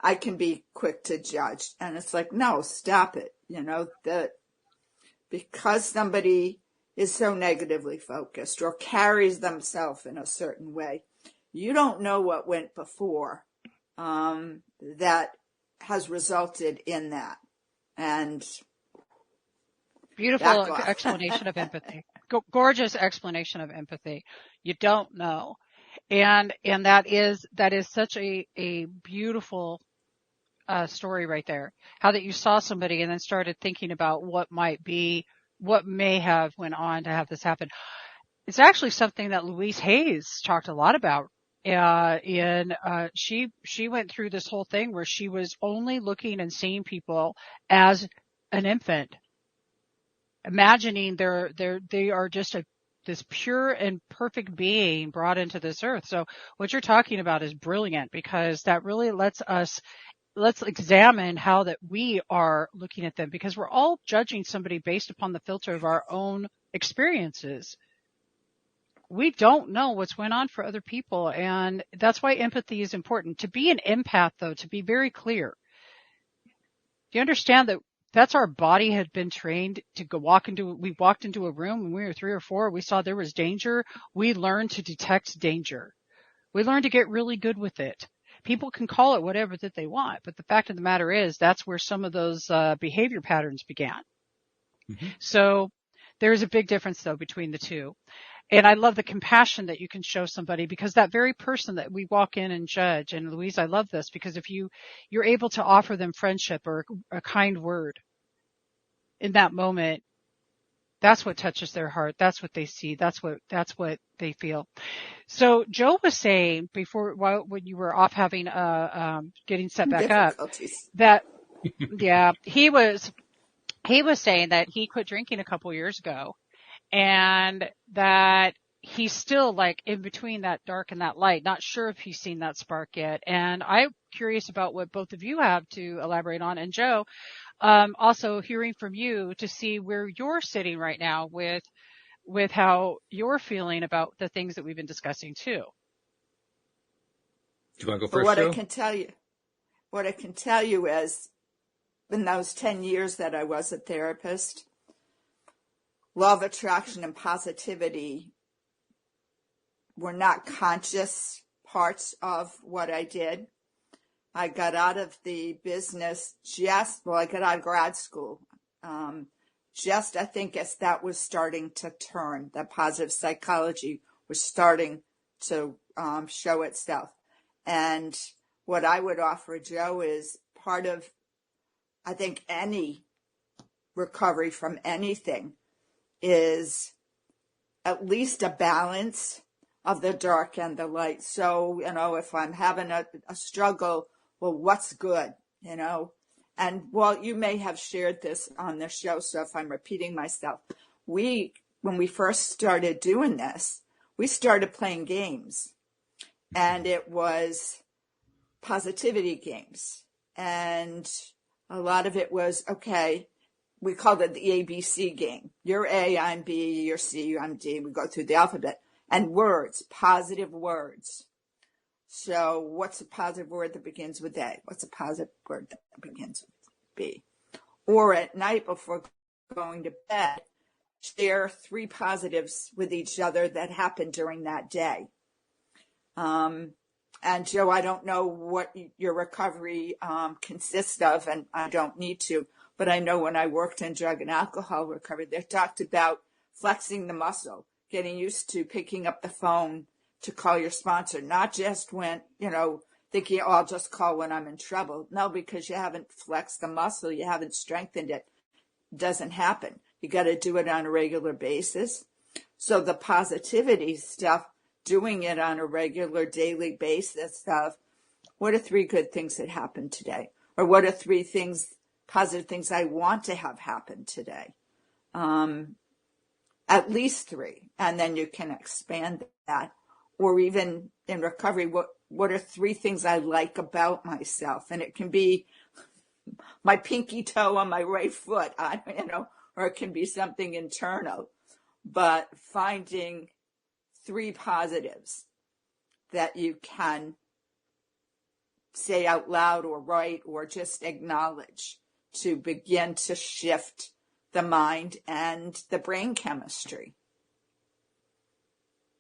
I can be quick to judge. And it's like, no, stop it. Because somebody is so negatively focused or carries themselves in a certain way, you don't know what went before that has resulted in that. And Beautiful explanation of empathy. Gorgeous explanation of empathy. You don't know. And that is such a beautiful story right there. How that you saw somebody and then started thinking about what may have went on to have this happen. It's actually something that Louise Hayes talked a lot about. She went through this whole thing where she was only looking and seeing people as an infant, imagining they are just this pure and perfect being brought into this earth. So what you're talking about is brilliant, because that really let's examine how that we are looking at them, because we're all judging somebody based upon the filter of our own experiences. We don't know what's went on for other people, and that's why empathy is important. To be an empath, though, to be very clear, you understand that that's our body had been trained to we walked into a room when we were 3 or 4, we saw there was danger. We learned to detect danger. We learned to get really good with it. People can call it whatever that they want, but the fact of the matter is that's where some of those behavior patterns began. Mm-hmm. So there's a big difference, though, between the two. And I love the compassion that you can show somebody, because that very person that we walk in and judge, and Louise, I love this, because if you're able to offer them friendship or a kind word in that moment, that's what touches their heart. That's what they see. That's what they feel. So Joe was saying before, when you were off having getting set back up, that yeah, he was saying that he quit drinking a couple years ago, and that he's still like in between that dark and that light, not sure if he's seen that spark yet. And I'm curious about what both of you have to elaborate on. And Joe, also hearing from you to see where you're sitting right now with how you're feeling about the things that we've been discussing too. Do you want to go first, what Joe? I can tell you is, in those 10 years that I was a therapist, law of attraction and positivity were not conscious parts of what I did. I got out of the business I got out of grad school. I think as that was starting to turn, that positive psychology was starting to show itself. And what I would offer Joe is part of, I think, any recovery from anything is at least a balance of the dark and the light. So, if I'm having a struggle, well, what's good, And you may have shared this on the show, so if I'm repeating myself, when we first started doing this, we started playing games, and it was positivity games. And a lot of it was, okay, we called it the ABC game. You're A, I'm B, you're C, I'm D. We go through the alphabet. And words, positive words. So what's a positive word that begins with A? What's a positive word that begins with B? Or at night before going to bed, share 3 positives with each other that happened during that day. And Joe, I don't know what your recovery consists of, and I don't need to, but I know when I worked in drug and alcohol recovery, they talked about flexing the muscle, getting used to picking up the phone to call your sponsor, not just when, thinking, I'll just call when I'm in trouble. No, because you haven't flexed the muscle, you haven't strengthened it. It doesn't happen. You got to do it on a regular basis. So the positivity stuff, doing it on a regular daily basis of, what are 3 good things that happened today? Or what are 3 positive things I want to have happen today? At least 3. And then you can expand that. Or even in recovery, what are 3 things I like about myself? And it can be my pinky toe on my right foot, or it can be something internal. But finding 3 positives that you can say out loud or write or just acknowledge to begin to shift the mind and the brain chemistry.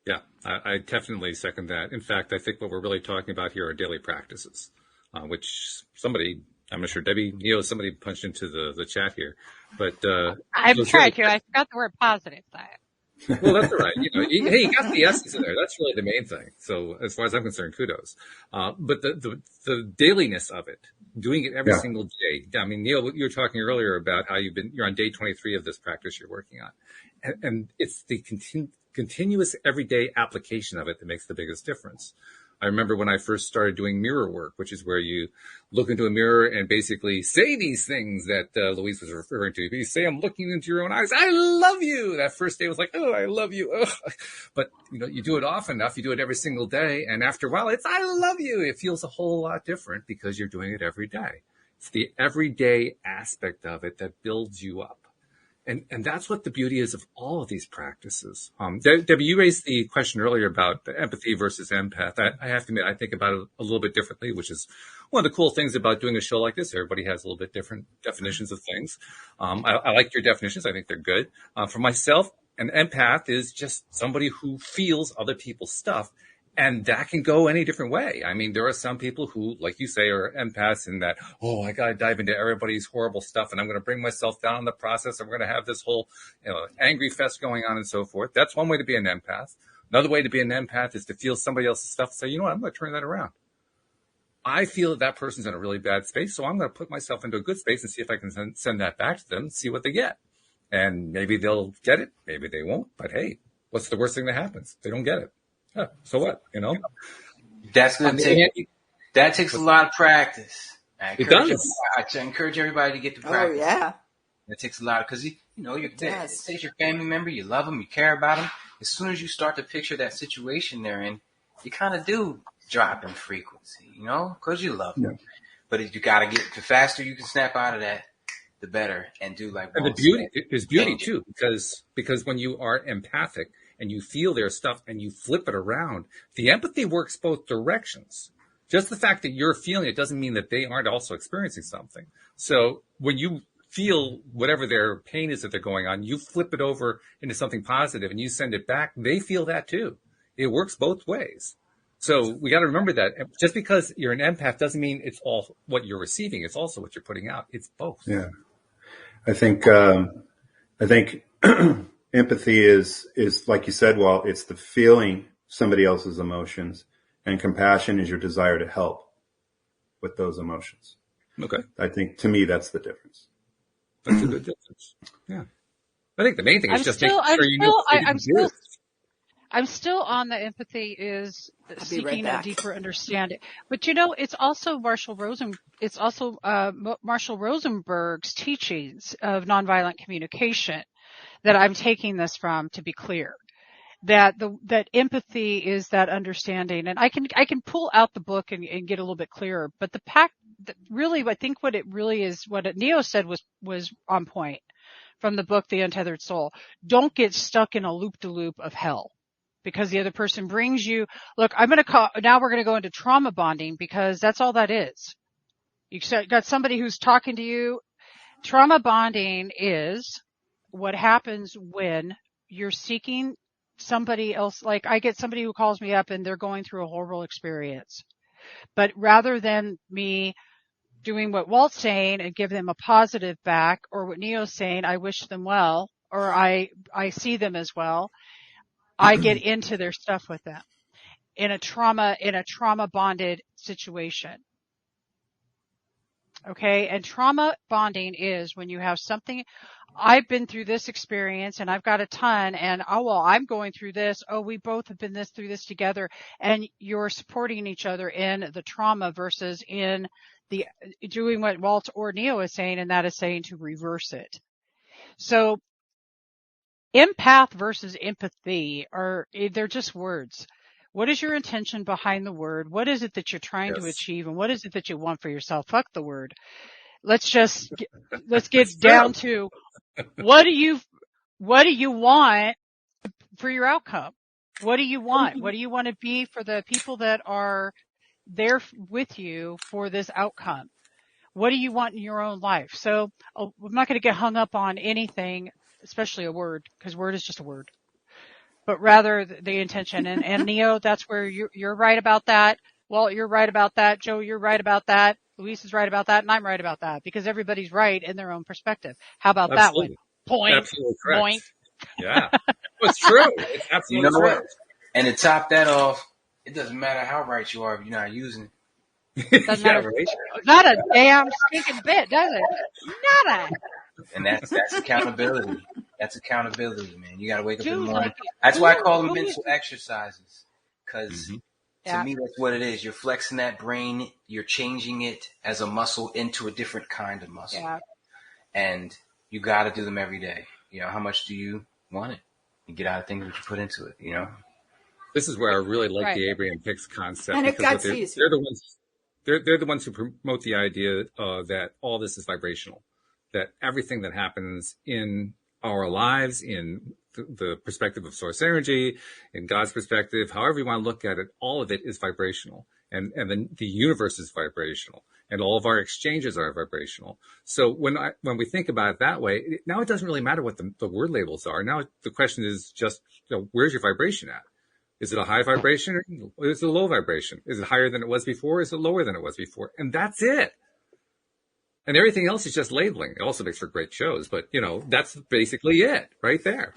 Yeah, I definitely second that. In fact, I think what we're really talking about here are daily practices, which somebody, I'm not sure, Debbie, somebody punched into the chat here, but I'm those trying daily to. I forgot the word positive. well, that's all right. Hey, you got the essence in there. That's really the main thing. So as far as I'm concerned, kudos. But the dailiness of it, doing it every Yeah. single day. I mean, Neil, you were talking earlier about how you're on day 23 of this practice you're working on. And it's the continuous everyday application of it that makes the biggest difference. I remember when I first started doing mirror work, which is where you look into a mirror and basically say these things that Louise was referring to. You say, I'm looking into your own eyes. I love you. That first day was like, oh, I love you. Ugh. But, you do it often enough. You do it every single day. And after a while, it's, I love you. It feels a whole lot different because you're doing it every day. It's the everyday aspect of it that builds you up. And that's what the beauty is of all of these practices. Debbie, you raised the question earlier about empathy versus empath. I have to admit, I think about it a little bit differently, which is one of the cool things about doing a show like this. Everybody has a little bit different definitions of things. I like your definitions. I think they're good. For myself, an empath is just somebody who feels other people's stuff. And that can go any different way. I mean, there are some people who, like you say, are empaths in that, I got to dive into everybody's horrible stuff and I'm going to bring myself down in the process. And we're going to have this whole, angry fest going on and so forth. That's one way to be an empath. Another way to be an empath is to feel somebody else's stuff and say, you know what, I'm going to turn that around. I feel that person's in a really bad space, so I'm going to put myself into a good space and see if I can send that back to them and see what they get. And maybe they'll get it. Maybe they won't. But hey, what's the worst thing that happens? They don't get it. Yeah, so what, That's going to take, that takes a lot of practice. It does. I encourage everybody to get to practice. Oh, yeah. It takes a lot because, it's your family member, you love them, you care about them. As soon as you start to picture that situation they're in, you kind of do drop in frequency, because you love them. Yeah. But you got to the faster you can snap out of that, the better, and do like. And there's beauty too, because when you are empathic, and you feel their stuff and you flip it around, the empathy works both directions. Just the fact that you're feeling it doesn't mean that they aren't also experiencing something. So when you feel whatever their pain is that they're going on, you flip it over into something positive and you send it back. They feel that too. It works both ways. So we got to remember that just because you're an empath doesn't mean it's all what you're receiving. It's also what you're putting out. It's both. Yeah. I think empathy is like you said, Walt, it's the feeling somebody else's emotions, and compassion is your desire to help with those emotions. Okay. I think to me, that's the difference. That's a good difference. Yeah. I think the main thing is making sure you know. I'm still on the empathy is seeking a deeper understanding. But it's also Marshall Rosenberg's teachings of nonviolent communication that I'm taking this from, to be clear, that empathy is that understanding. And I can pull out the book and get a little bit clearer, but really, I think what it really is, what Neo said was on point from the book, The Untethered Soul. Don't get stuck in a loop-de-loop of hell because the other person brings you, look, now we're going to go into trauma bonding because that's all that is. You got somebody who's talking to you. Trauma bonding is what happens when you're seeking somebody else. Like I get somebody who calls me up and they're going through a horrible experience. But rather than me doing what Walt's saying and give them a positive back, or what Neo's saying, I wish them well, or I see them as well, I get into their stuff with them in a trauma bonded situation. Okay. And trauma bonding is when you have something, I've been through this experience and I've got a ton, and I'm going through this. Oh, we both have been through this together, and you're supporting each other in the trauma versus in the doing what Walt or Neo is saying, and that is saying to reverse it. So empath versus empathy they're just words. What is your intention behind the word? What is it that you're trying to achieve, and what is it that you want for yourself? Fuck the word. Let's get down to what do you want for your outcome? What do you want? What do you want to be for the people that are there with you for this outcome? What do you want in your own life? So I'm not going to get hung up on anything, especially a word, because word is just a word. but rather the intention. And Neo, that's where you're right about that. Walt, you're right about that. Joe, you're right about that. Luis is right about that, and I'm right about that, because everybody's right in their own perspective. How about Absolutely. that one? Point. Absolutely correct. Point. Yeah. It's true. It's absolutely You know true. what? And to top that off, it doesn't matter how right you are if you're not using it. Doesn't Yeah, matter. right? Not a damn stinking bit, does it? Not a. And that's accountability. That's accountability, man. You got to wake up in the Dude, morning. like, That's why I call them who is- mental exercises. Because Yeah. to me, that's what it is. You're flexing that brain. You're changing it as a muscle into a different kind of muscle. Yeah. And you got to do them every day. You know, how much do you want it? You get out of things that you put into it, you know? This is where I really like Right. the Abraham Hicks concept. And it because gets easier. they're the ones. They're the ones who promote the idea that all this is vibrational, that everything that happens in our lives, in the perspective of source energy, in God's perspective, however you want to look at it, all of it is vibrational, and the universe is vibrational, and all of our exchanges are vibrational. So when we think about it that way, now it doesn't really matter what the word labels are. Now the question is just, where's your vibration at? Is it a high vibration or is it a low vibration? Is it higher than it was before? Is it lower than it was before? And that's it. And everything else is just labeling. It also makes for great shows, but that's basically it right there.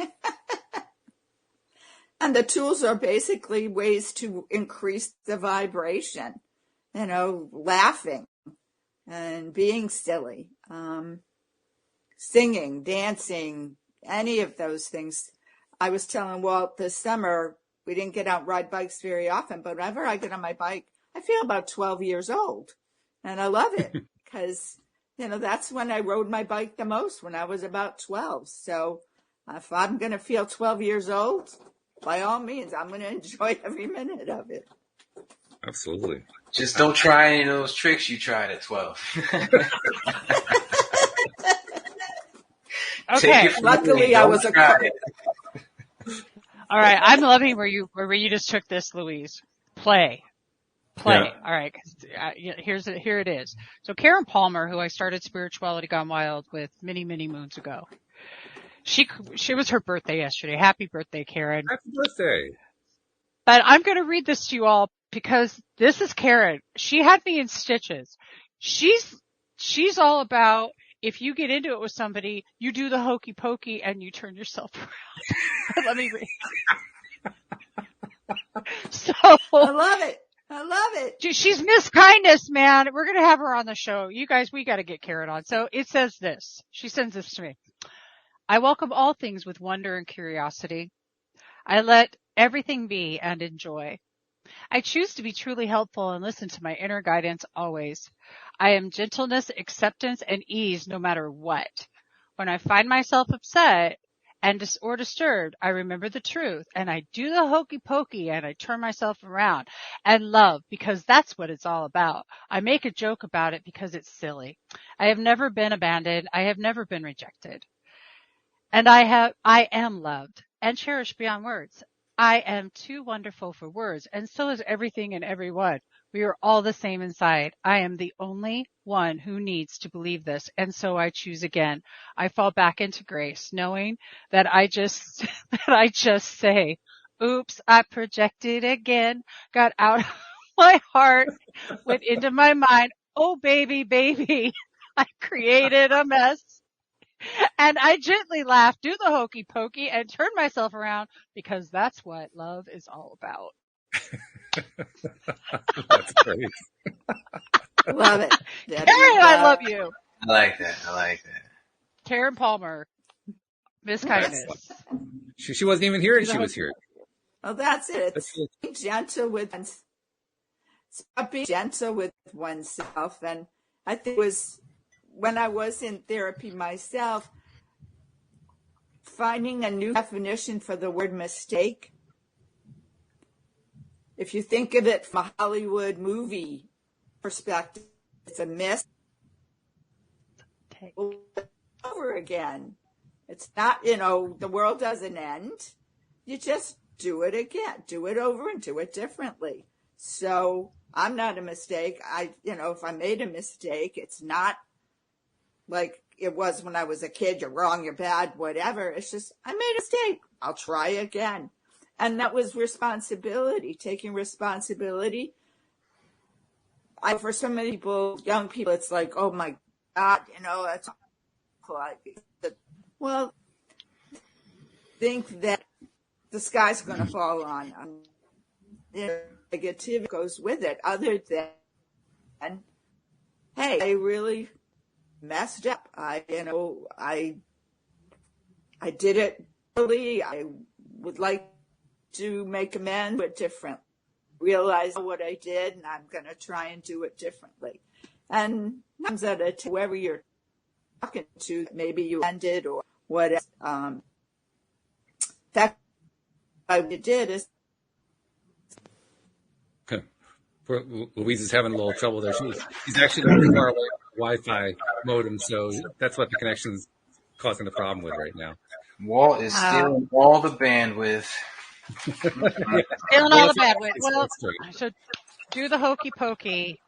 And the tools are basically ways to increase the vibration, laughing and being silly, singing, dancing, any of those things. I was telling Walt this summer, we didn't get out and ride bikes very often, but whenever I get on my bike, I feel about 12 years old. And I love it because, that's when I rode my bike the most, when I was about 12. So if I'm going to feel 12 years old, by all means, I'm going to enjoy every minute of it. Absolutely. Just don't try any of those tricks you tried at 12. Okay. Luckily, I was a try. All right. I'm loving where you just took this, Louise. Play. Yeah. All right. Here it is. So Karen Palmer, who I started Spirituality Gone Wild with many, many moons ago. She was her birthday yesterday. Happy birthday, Karen. Happy birthday. But I'm going to read this to you all because this is Karen. She had me in stitches. She's all about, if you get into it with somebody, you do the hokey pokey and you turn yourself around. Let me read. So I love it. I love it. she's Miss Kindness, man. We're going to have her on the show. You guys, we got to get Karen on. So it says this. She sends this to me. I welcome all things with wonder and curiosity. I let everything be and enjoy. I choose to be truly helpful and listen to my inner guidance always. I am gentleness, acceptance, and ease no matter what. When I find myself upset or disturbed, I remember the truth and I do the hokey pokey and I turn myself around and love, because that's what it's all about. I make a joke about it because it's silly. I have never been abandoned. I have never been rejected. And I am loved and cherished beyond words. I am too wonderful for words, and so is everything and everyone. We are all the same inside. I am the only one who needs to believe this, and so I choose again. I fall back into grace, knowing that I just say, oops, I projected again, got out of my heart, went into my mind. Oh, baby, I created a mess. And I gently laugh, do the hokey pokey, and turn myself around, because that's what love is all about. That's great. Love it. Karen, I love you. I like that. Karen Palmer, Miss Kindness. She wasn't even here and she was here. Well, that's it. That's It's being gentle with oneself. And I think it was when I was in therapy myself, finding a new definition for the word mistake. If you think of it from a Hollywood movie perspective, it's a miss over again. It's not, the world doesn't end. You just do it again, do it over and do it differently. So I'm not a mistake. If I made a mistake, it's not like it was when I was a kid. You're wrong, you're bad, whatever. It's just, I made a mistake. I'll try again. And that was responsibility, taking responsibility. For so many people, young people, it's like, oh my God, that's well, think that the sky's going to fall on them. Negativity goes with it, other than, hey, I really messed up. I did it early. I would like to make amends, but different. Realize what I did, and I'm going to try and do it differently. And comes at it to whoever you're talking to, maybe you ended or whatever. That what you did is. Louise is having a little trouble there. She's actually really far away from the Wi-Fi modem, so that's what the connection's causing the problem with right now. Walt is stealing all the bandwidth. Stealing all the bandwidth. Well, so do the hokey pokey.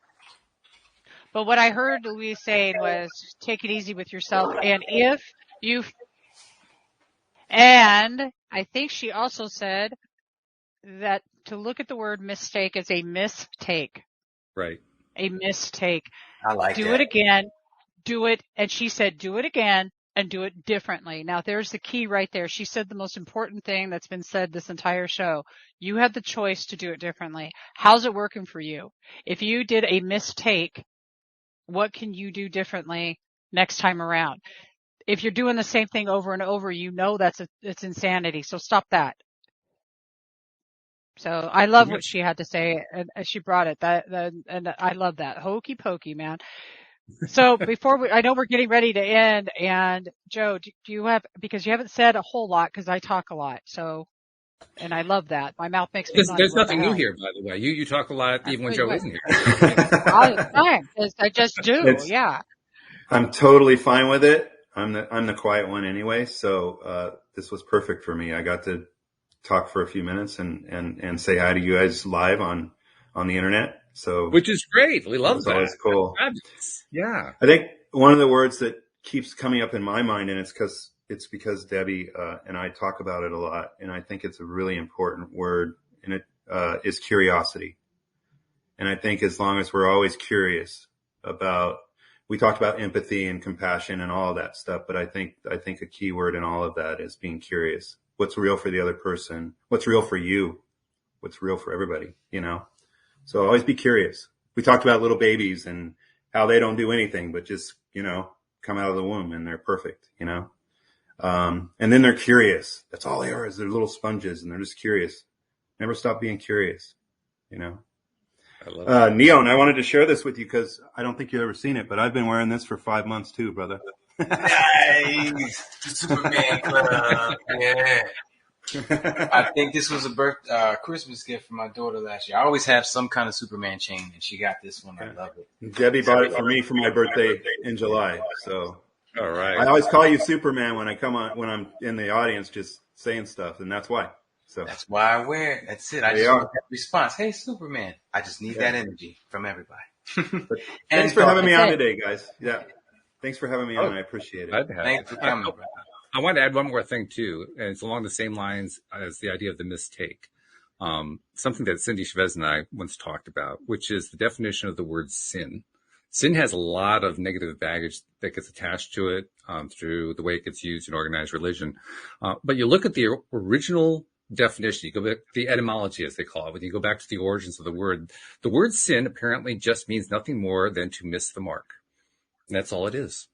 But what I heard Louise saying was take it easy with yourself. And I think she also said that to look at the word mistake as a mistake. Right. A mistake. I like that. Do it again. Do it. And she said, do it again and do it differently. Now there's the key right there. She said the most important thing that's been said this entire show. You had the choice to do it differently. How's it working for you? If you did a mistake, what can you do differently next time around? If you're doing the same thing over and over, it's insanity. So stop that. So I love what she had to say, and she brought it. And I love that. Hokey pokey, man. So I know we're getting ready to end, and Joe, do you have, because you haven't said a whole lot because I talk a lot. So, and I love that. My mouth makes me. There's nothing new here, by the way. You talk a lot even when Joe isn't here. All the time. I just do. Yeah. I'm totally fine with it. I'm the quiet one anyway. So, this was perfect for me. I got to talk for a few minutes and say hi to you guys live on the internet. So, which is great. We love that. Always cool. Yeah. I think one of the words that keeps coming up in my mind, and it's because Debbie and I talk about it a lot, and I think it's a really important word, and it is curiosity. And I think as long as we're always curious about, we talked about empathy and compassion and all of that stuff, but I think a key word in all of that is being curious. What's real for the other person? What's real for you? What's real for everybody, So always be curious. We talked about little babies and how they don't do anything but just, come out of the womb and they're perfect, and then they're curious. That's all they are, is they're little sponges and they're just curious. Never stop being curious, I love it. Neo, and I wanted to share this with you because I don't think you've ever seen it, but I've been wearing this for 5 months too, brother. Nice. The Superman Club. Yeah. I think this was a Christmas gift for my daughter last year. I always have some kind of Superman chain, and she got this one. I love it. Debbie bought it for me for my birthday in July. So, all right. I always call you Superman when when I'm in the audience, just saying stuff, and that's why. So that's why I wear it. That's it. I just want that response. Hey, Superman. I just need that energy from everybody. Thanks for having me on today, guys. Yeah. Thanks for having me on. I appreciate it. Thanks for coming, brother. I want to add one more thing too, and it's along the same lines as the idea of the mistake. Something that Cindy Chavez and I once talked about, which is the definition of the word sin. Sin has a lot of negative baggage that gets attached to it through the way it gets used in organized religion. But you look at the original definition, you go back to the etymology, as they call it, when you go back to the origins of the word sin apparently just means nothing more than to miss the mark. And that's all it is.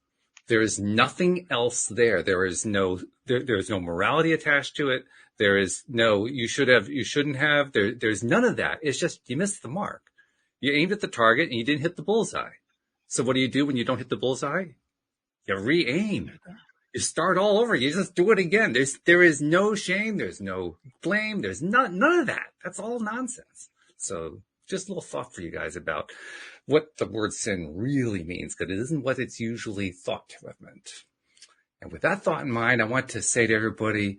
There is nothing else there. There is no morality attached to it. There is no, you shouldn't have. There's none of that. It's just, you missed the mark. You aimed at the target and you didn't hit the bullseye. So what do you do when you don't hit the bullseye? You re-aim. You start all over. You just do it again. There is no shame. There's no blame. There's none of that. That's all nonsense. So just a little thought for you guys about what the word sin really means, because it isn't what it's usually thought to have meant. And with that thought in mind, I want to say to everybody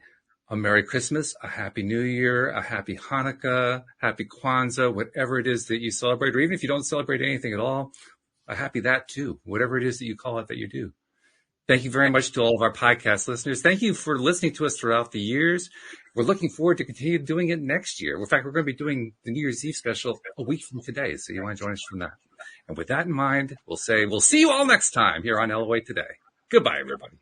a Merry Christmas, a Happy New Year, a Happy Hanukkah, Happy Kwanzaa, whatever it is that you celebrate, or even if you don't celebrate anything at all, a happy that too, whatever it is that you call it that you do. Thank you very much to all of our podcast listeners. Thank you for listening to us throughout the years. we're looking forward to continue doing it next year. In fact, we're going to be doing the New Year's Eve special a week from today. So you want to join us from that. And with that in mind, we'll see you all next time here on LOA Today. Goodbye, everybody.